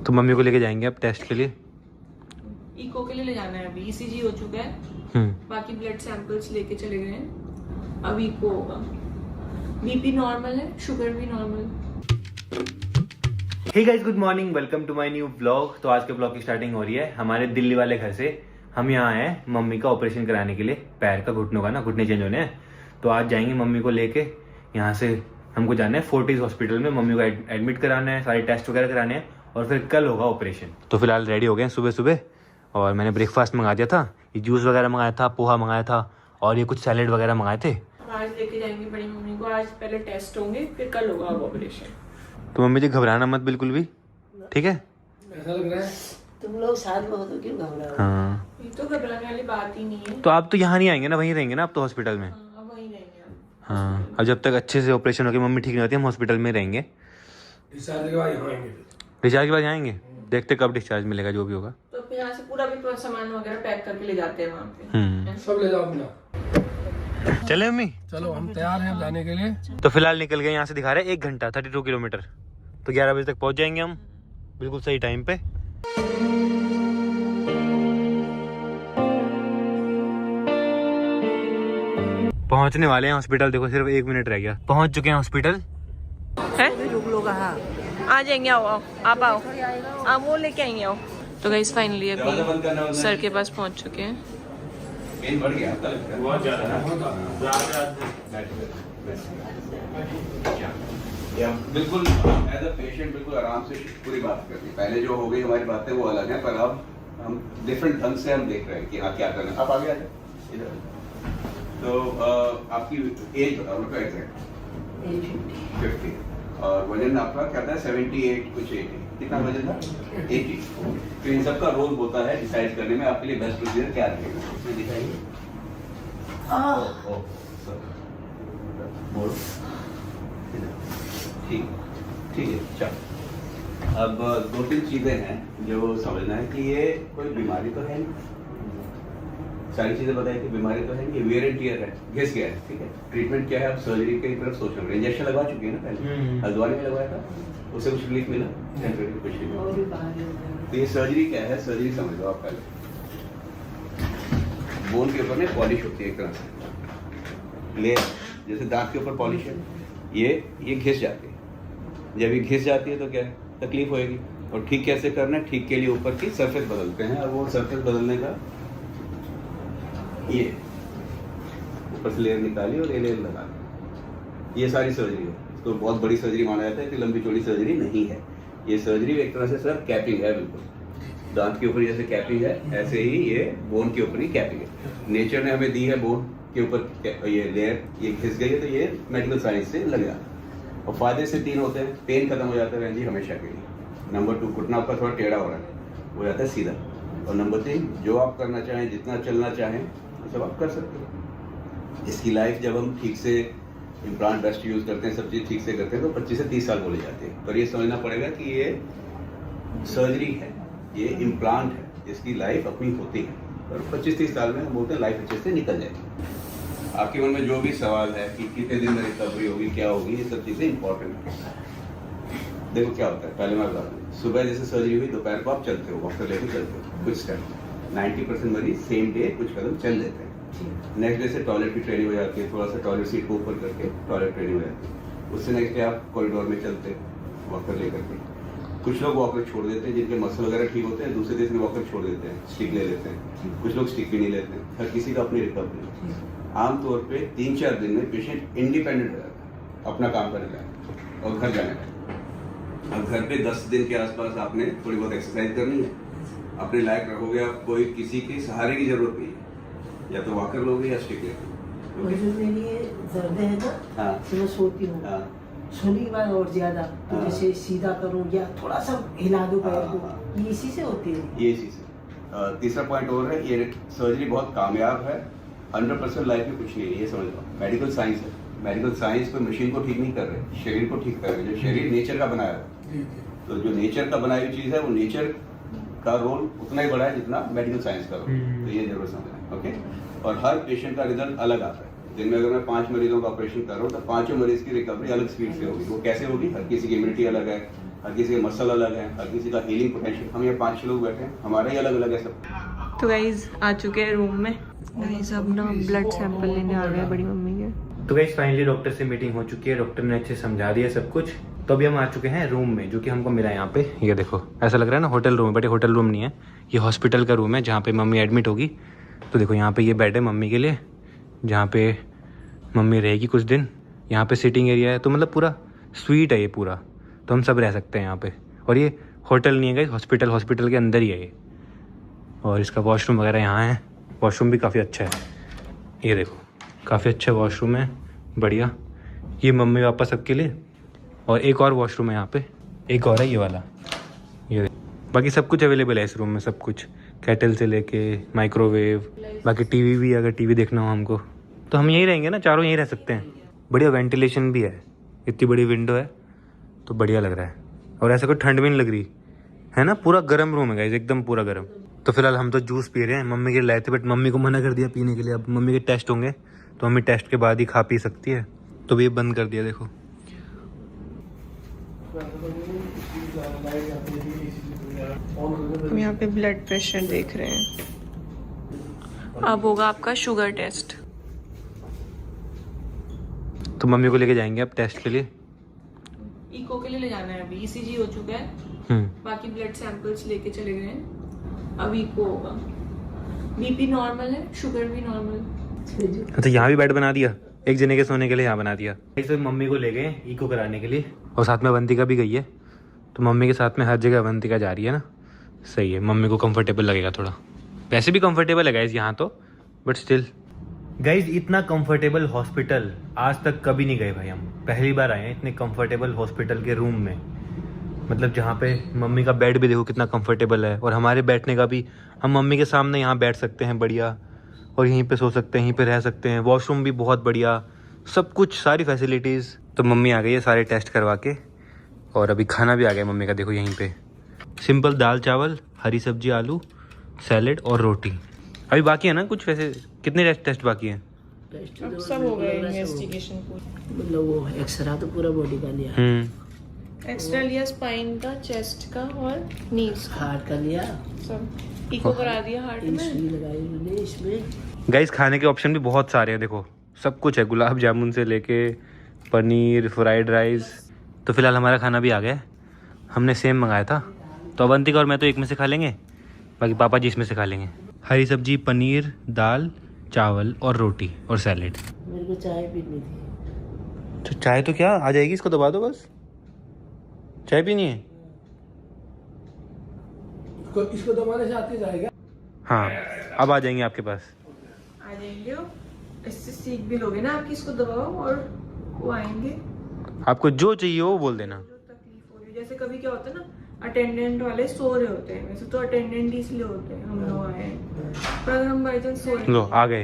तो मम्मी को लेके जाएंगे अब टेस्ट के लिए। इको के लिए ले जाना है, अभी ईसीजी हो चुका है, बाकी ब्लड सैंपल्स लेके चले गए हैं, अब इको होगा। बीपी नॉर्मल है, शुगर भी normal. Hey guys, good morning, welcome to my new vlog. तो आज के ब्लॉग की स्टार्टिंग हो रही है हमारे दिल्ली वाले घर से। हम यहाँ आए हैं मम्मी का ऑपरेशन कराने के लिए, पैर का, घुटनों का ना, घुटने चेंज होने हैं। तो आज जाएंगे मम्मी को लेके। यहाँ से हमको जाना है फोर्टिस हॉस्पिटल में, मम्मी को एडमिट कराना है, सारे टेस्ट वगैरह कराने हैं और फिर कल होगा ऑपरेशन। तो फिलहाल रेडी हो गए हैं सुबह सुबह, और मैंने ब्रेकफास्ट मंगा दिया था, ये जूस वगैरह मंगाया था, पोहा मंगाया था और ये कुछ सैलेड वगैरह मंगाए थे। आज लेके जाएंगे बड़ी मम्मी को, आज पहले टेस्ट होंगे फिर कल होगा ऑपरेशन। तो मम्मी जी घबराना मत बिल्कुल भी, ठीक है? ऐसा लग रहा है तुम लोग साथ में हो तो क्यों घबरा रहे हो? हाँ, ये तो घबराने वाली बात ही नहीं है। तो आप तो यहाँ नहीं आएंगे ना, वहीं रहेंगे ना आप तो हॉस्पिटल में। अब वहीं रहेंगे हम। हाँ, अब जब तक अच्छे से ऑपरेशन होकर मम्मी ठीक नहीं होती हम हॉस्पिटल में रहेंगे। डिस्चार्ज के बाद यहाँ आएंगे। डिस्चार्ज के बाद आएंगे, देखते कब डिस्चार्ज मिलेगा, जो भी होगा। तो फिर यहाँ से पूरा भी सामान वगैरह पैक करके ले जाते हैं वहाँ पे। सब ले जाओ अपना। चले मम्मी? चलो हम तैयार हैं अब जाने के लिए। तो फिलहाल निकल गए, यहाँ से दिखा रहे हैं 1 घंटा 32 किलोमीटर। तो 11 बजे तक पहुँच जाएंगे हम, बिल्कुल सही टाइम पे। पहुंचने वाले हैं हॉस्पिटल, देखो सिर्फ 1 मिनट रह गया, पहुंच चुके हैं हॉस्पिटल। आ जाएंगे, आओ आओ, आप आओ, आप वो लेके आएंगे, आओ। तो गाइस फाइनली अभी सर के पास पहुंच चुके हैं। बढ़ गया बहुत ज़्यादा। बिल्कुल एज अ पेशेंट बिल्कुल आराम से पूरी बात करनी। पहले जो हो गई हमारी बातें वो अलग है, पर अब हम डिफरेंट ढंग से हम देख रहे हैं कि हाँ क्या करना है। आप आगे आ जाए इधर। तो आपकी एज बताओ मेरे को एग्जैक्ट। 50 और वजन आपका क्या था? 78 कुछ 80। कितना वजन था? 80। तो इन सबका रोल होता है डिसाइड करने में आपके लिए बेस्ट प्रोसीजर क्या रहेगा, इसमें दिखाइए। ठीक है, चलो। अब 2-3 चीजें हैं जो समझना है कि ये कोई बीमारी तो है नहीं। सारी चीजें बताई कि बीमारी तो है, ये वेयर एंड टियर है, घिस गया है, ठीक है। ट्रीटमेंट क्या है? आप सर्जरी की तरफ सोच रहे हैं। इंजेक्शन लगवा चुके हैं ना पहले, हल्द्वानी में लगवाया था, उससे कुछ रिलीफ मिला? कुछ नहीं। तो ये सर्जरी क्या है? सर्जरी समझ लो आप पहले। बोन के ऊपर में पॉलिश होती है एक तरह से, लेयर, जैसे दांत के ऊपर पॉलिश है, ये घिस जाती है। जब ये घिस जाती है तो क्या तकलीफ होएगी, और ठीक कैसे करना है? ठीक के लिए ऊपर की सरफेस बदलते हैं, और वो सरफेस बदलने का ये ऊपर से लेयर निकाली और ये लेयर लगा दी। ये सारी सर्जरी है। इसको बहुत बड़ी सर्जरी माना जाता है, कि लंबी चौड़ी सर्जरी नहीं है ये। सर्जरी एक तरह से सर कैपिंग है, बिल्कुल दांत के ऊपर जैसे कैपिंग है, ऐसे ही ये बोन के ऊपर ही कैपिंग है। नेचर ने हमें दी है बोन के ऊपर ये लेयर, ये घिस गई है तो ये मेडिकल साइंस से लग जाता है। और फायदे से 3 होते हैं। पेन खत्म हो जाता है जी हमेशा के लिए। नंबर 2, घुटना आपका थोड़ा टेढ़ा हो रहा है, हो जाता है सीधा। और नंबर 3, जो आप करना चाहें, जितना चलना चाहें सब आप कर सकते हैं। इसकी लाइफ जब हम ठीक से इम्प्लांट ब्रेस्ट यूज़ करते हैं, सब चीज़ ठीक से करते हैं, तो 25 से 30 साल बोले जाते हैं। पर ये समझना पड़ेगा कि ये सर्जरी है, ये इम्प्लांट है, इसकी लाइफ अपनी होती है। पर 25-30 साल में हम बोलते हैं लाइफ अच्छे से निकल जाएगी। आपके मन में जो भी सवाल है कि कितने दिन में रिकवरी होगी, क्या होगी, ये सब चीज़ें इंपॉर्टेंट है। देखो क्या होता है, पहले मैं बता दूँ, सुबह जैसे सर्जरी हुई, दोपहर को आप चलते हो, वॉकर लेकर चलते हो कुछ स्टेप। 90% मरीज सेम डे कुछ कदम चल लेते हैं। नेक्स्ट डे से टॉयलेट की ट्रेनिंग हो जाती है, थोड़ा सा टॉयलेट सीट को ऊपर करके टॉयलेट ट्रेनिंग हो जाती है। उससे नेक्स्ट डे आप कॉरिडोर में चलते वॉकर लेकर के। कुछ लोग वॉकर छोड़ देते हैं, जिनके मसल वगैरह ठीक होते हैं, दूसरे दिन वॉकर छोड़ देते हैं, स्टिक ले लेते हैं। कुछ लोग स्टिक भी नहीं लेते हैं। हर किसी का अपनी रिकवरी। आमतौर पर 3-4 दिन में पेशेंट इंडिपेंडेंट हो जाता है, अपना काम करने का और घर जाने का। अब घर पे 10 दिन के आसपास आपने थोड़ी बहुत एक्सरसाइज करनी है, अपने लायक रखोगे आप, कोई किसी के सहारे की जरूरत नहीं है, या तो वॉकर लोगे या स्टिक लोगे। जो मेरी ये दर्द है ना, हाँ, तो मैं सोती हूँ, हाँ, सोने के बाद और ज्यादा, तो हाँ, जैसे सीधा करूँ या थोड़ा सा हिला दूँ पैर को, हाँ, ये इसी से होती है। ये इसी से। तीसरा पॉइंट और है, ये सर्जरी बहुत कामयाब है। 100% लाइफ में कुछ नहीं है, ये समझ लो। मेडिकल साइंस है, मेडिकल साइंस कोई मशीन को ठीक नहीं कर रहे, शरीर को ठीक कर रहे हैं। जो शरीर नेचर का बनाया है, तो जो नेचर का बनाई हुई चीज़ है, वो नेचर का रोल उतना ही बड़ा है जितना मेडिकल साइंस का रोल। तो ये जरूर समझना है, ओके। और हर पेशेंट का रिजल्ट अलग आता है। दिन में अगर मैं 5 मरीजों का ऑपरेशन कर रहा हूँ, तो 5 मरीज की रिकवरी अलग स्पीड से होगी। वो कैसे होगी? हर किसी की इम्यूनिटी अलग है, हर किसी का मसल अलग है, हर किसी का हीलिंग पोटेंशियल। हम यहाँ 5-6 लोग बैठे हैं, हमारा ही अलग अलग है सब। तो गाइज आ चुके हैं रूम में। गाइज अब ना ब्लड सैंपल लेने आ गए हैं बड़ी मम्मी के। तो गाइस फाइनली डॉक्टर से मीटिंग हो चुकी है, डॉक्टर ने अच्छे समझा दिया सब कुछ। तो अभी हम आ चुके हैं रूम में, जो कि हमको मिला यहाँ पे। ये देखो, ऐसा लग रहा है ना होटल रूम है, बट ये होटल रूम नहीं है, ये हॉस्पिटल का रूम है जहाँ पे मम्मी एडमिट होगी। तो देखो यहाँ पे ये बेड है मम्मी के लिए, जहाँ पे मम्मी रहेगी कुछ दिन। यहाँ पे सिटिंग एरिया है, तो मतलब पूरा स्वीट है ये पूरा, तो हम सब रह सकते हैं यहाँ पे। और ये होटल नहीं है गाइस, हॉस्पिटल के अंदर ही है ये। और इसका वॉशरूम वगैरह यहाँ है, वॉशरूम भी काफ़ी अच्छा है। ये देखो काफ़ी अच्छा वॉशरूम है, बढ़िया। ये मम्मी पापा सबके लिए। और एक और वॉशरूम है यहाँ पे, एक और है ये वाला। ये बाकी सब कुछ अवेलेबल है इस रूम में, सब कुछ, केटल से लेके माइक्रोवेव, बाकी टीवी भी, अगर टीवी देखना हो हमको तो हम यहीं रहेंगे ना, चारों यहीं रह सकते हैं। बढ़िया वेंटिलेशन भी है, इतनी बड़ी विंडो है, तो बढ़िया लग रहा है। और ऐसा कोई ठंड भी नहीं लग रही है ना, पूरा गर्म रूम है गाइस, एकदम पूरा गर्म। तो फिलहाल हम तो जूस पी रहे हैं, मम्मी के लाए थे बट मम्मी को मना कर दिया पीने के लिए। अब मम्मी के टेस्ट होंगे तो मम्मी टेस्ट के बाद ही खा पी सकती है, तो भी ये बंद कर दिया। देखो हम यहाँ पे ब्लड प्रेशर देख रहे हैं। अब होगा आपका शुगर टेस्ट। तो मम्मी को लेके जाएंगे अब टेस्ट के लिए। इको के लिए ले जाना है अभी, ईसीजी हो चुका है, बाकी ब्लड सैंपल्स लेके चले गए हैं। अब इको होगा। बीपी नॉर्मल है, शुगर भी नॉर्मल। अच्छा, यहाँ भी बेड बना दिया, एक जने के सोने के लिए यहाँ बना दिया। इसे मम्मी को ले गए इको कराने के लिए, और साथ में अवंतिका भी गई है। तो मम्मी के साथ में हर जगह अवंतिका जा रही है ना, सही है। मम्मी को कंफर्टेबल लगेगा थोड़ा, वैसे भी कंफर्टेबल है गाइज यहाँ तो, बट स्टिल गाइज इतना कंफर्टेबल हॉस्पिटल आज तक कभी नहीं गए भाई। हम पहली बार आए हैं इतने कंफर्टेबल हॉस्पिटल के रूम में। मतलब जहाँ पे मम्मी का बेड भी देखो कितना कंफर्टेबल है, और हमारे बैठने का भी, हम मम्मी के सामने यहाँ बैठ सकते हैं बढ़िया, और यहीं पे सो सकते हैं, यहीं पे रह सकते हैं। वॉशरूम भी बहुत बढ़िया, सब कुछ, सारी फैसिलिटीज़। तो मम्मी आ गई है सारे टेस्ट करवा के, और अभी खाना भी आ गया मम्मी का। देखो यहीं पे सिंपल दाल चावल, हरी सब्जी, आलू, सैलेड और रोटी। अभी बाकी है ना कुछ, वैसे कितने टेस्ट बाकी हैं? अब सब हो गए इन्वेस्टिगेशन पूरी। मतलब वो एक्सरा तो पूरा बॉडी का लिया, एक्स्ट्रा लिया स्पाइन का, चेस्ट का और नीज का, हार्ट का लिया, सब इको करा दिया हार्ट में। सुई लगाई मैंने इसमें। गाइस खाने के ऑप्शन भी बहुत सारे हैं, देखो सब कुछ है, गुलाब जामुन से लेके पनीर, फ्राइड राइस। तो फिलहाल हमारा खाना भी आ गया है, हमने सेम मंगाया था। तो अवंतिका और मैं तो एक में से खा लेंगे, बाकी पापा जी इसमें से खा लेंगे। हरी सब्जी, पनीर, दाल, चावल और रोटी और सैलेड। मेरे को चाय पीनी थी। तो चाय तो क्या आ जाएगी, इसको दबा दो बस। चाय पीनी है? इसको दबाने से आते जाएगा। हाँ अब आ जाएंगे आपके पास। आ जाएंगे, इससे सीख भी लोगे ना आपकी। इसको दबाओ और वो आएंगे। आपको जो चाहिए वो बोल देना। जो तकलीफ हो रही है, जैसे कभी क्या होता है ना, अटेंडेंट वाले सो रहे होते हैं, वैसे तो अटेंडेंट इसलिए होते हैं, हम लोग आए हैं। पर अगर हम बाई चांस सो रहे लो आ गए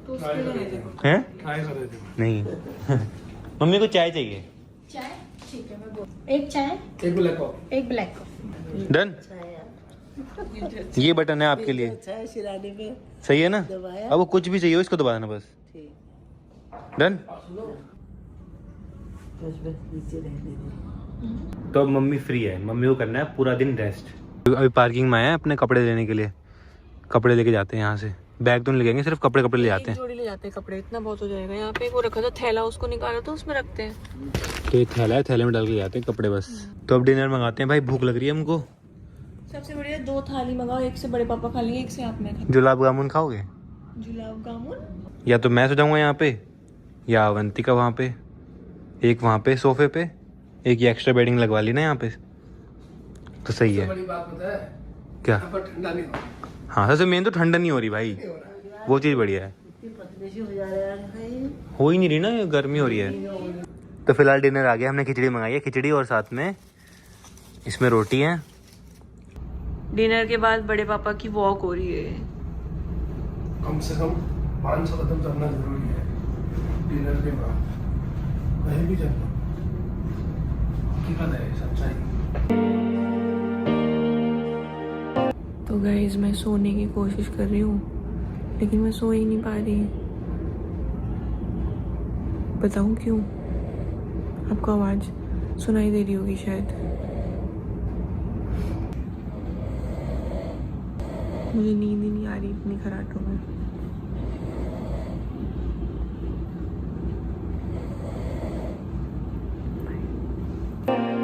तो उसके लिए है देखो। हैं? नहीं मम्मी को चाय चाहिए। चाय ठीक है, मैं बोल एक चाय एक ब्लैक कॉफी। एक ब्लैक कॉफी। डन। ये बटन है आपके लिए, चाय सिराने पे सही है ना? दबाया। अब वो कुछ भी चाहिए हो इसको दबा देना बस। डन। बस नीचे रहने दे। तो अब मम्मी फ्री है, मम्मी को करना है पूरा दिन रेस्ट। अभी पार्किंग में आए हैं अपने कपड़े लेने के लिए, कपड़े लेके जाते हैं यहाँ से। बैग तो नहीं लेंगे, सिर्फ कपड़े ले जाते हैं। जोड़ी ले जाते हैं कपड़े, इतना बहुत हो जाएगा। यहाँ पे वो रखा था थैला, उसको निकाला तो उसमें रखते हैं। तो ये थैला है, थैले में डाल के जाते हैं कपड़े बस। तो अब डिनर मंगाते हैं भाई, भूख लग रही है हमको। सबसे बढ़िया 2 थाली मंगाओ, एक से बड़े पापा खा लेंगे, एक से आप में खा। गुलाब जामुन खाओगे? गुलाब जामुन या तो मैं सो जाऊंगा यहाँ पे, या अवंतिका वहाँ पे, एक वहाँ पे सोफे पे, एक ये एक्स्ट्रा बेडिंग लगवा ली ना यहाँ पे, तो सही है। बड़ी बात पता है क्या? यहाँ पर ठंडा नहीं हो। हाँ सबसे मेन तो ठंडा नहीं हो रही भाई, वो चीज़ बढ़िया है। इतनी पतले से हो जा रहे हैं भाई। हो ही नहीं रही ना, ये गर्मी हो रही है। तो फिलहाल डिनर आ गया, हमने खिचड़ी मंगाई है, खिचड़ी और साथ में इसमें रोटी है। डिनर के बाद बड़े पापा की वॉक हो रही है। कम से कम 500 कदम चलना जरूरी है डिनर के बाद, कहीं भी चलना। हकीकत है, सच्चाई। तो गाइस मैं सोने की कोशिश कर रही हूँ, लेकिन मैं सो ही नहीं पा रही। बताऊँ क्यों? आपको आवाज़ सुनाई दे रही होगी शायद। मुझे नींद ही नहीं आ रही इतनी खराटों में।